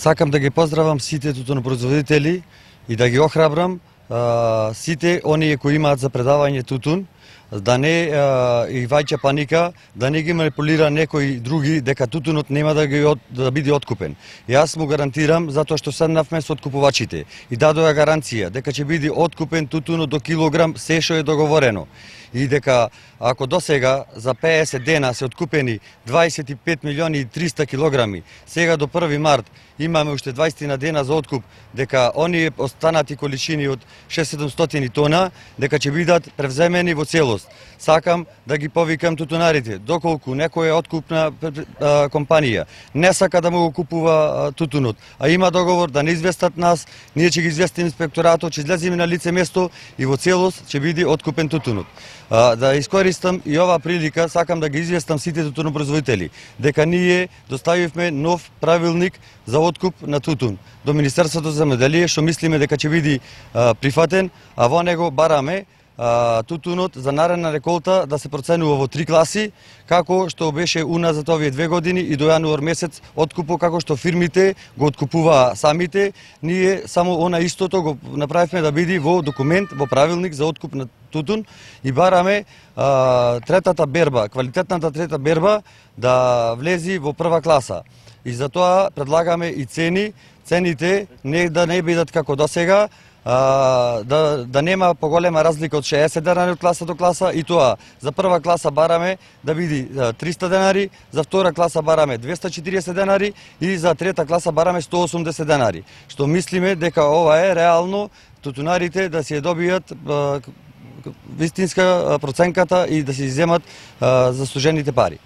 Сакам да ги поздравам сите тутунопроизводители и да ги охрабрам сите оние кои имаат за предавање тутун, да не и ваѓа паника, да не ги манипулира некои други дека тутунот нема да биде откупен. Јас му гарантирам затоа што седнавме со откупувачите и дадоа гаранција дека ќе биде откупен тутунот до килограм се што е договорено. И дека ако досега за 50 дена се откупени 25 милиони и 300 килограми, сега до 1 март имаме уште 20 на дена за откуп, дека оние останати количини од 600-700 тона, дека ќе бидат превземени во целост. Сакам да ги повикам тутунарите, доколку некоја откупна компанија не сака да му го купува тутунот, а има договор да не известат нас, ние ќе ги известиме инспекторатот, ќе излеземе на лице место и во целост ќе биде откупен тутунот. Да искористам и ова прилика, сакам да ги известам сите тутунопроизводители дека ние доставивме нов правилник за откуп на тутун до Министерството за земјоделие, што мислиме дека ќе биде прифатен, а во него бараме тутунот за наредна реколта да се проценува во 3 класи, како што беше уназад овие 2 години и до јануар месец откупо, како што фирмите го откупуваа самите, ние само она истото го направивме да биде во документ, во правилник за откуп на тутун и бараме третата берба, квалитетната трета берба да влези во прва класа. И затоа предлагаме и цените да не бидат како досега, да нема поголема разлика од 60 денари од класа до класа, и тоа за прва класа бараме да биде 300 денари, за втора класа бараме 240 денари и за трета класа бараме 180 денари. Што мислиме дека ова е реално тутунарите да се добијат вистинска проценката и да се изземат заслужените пари.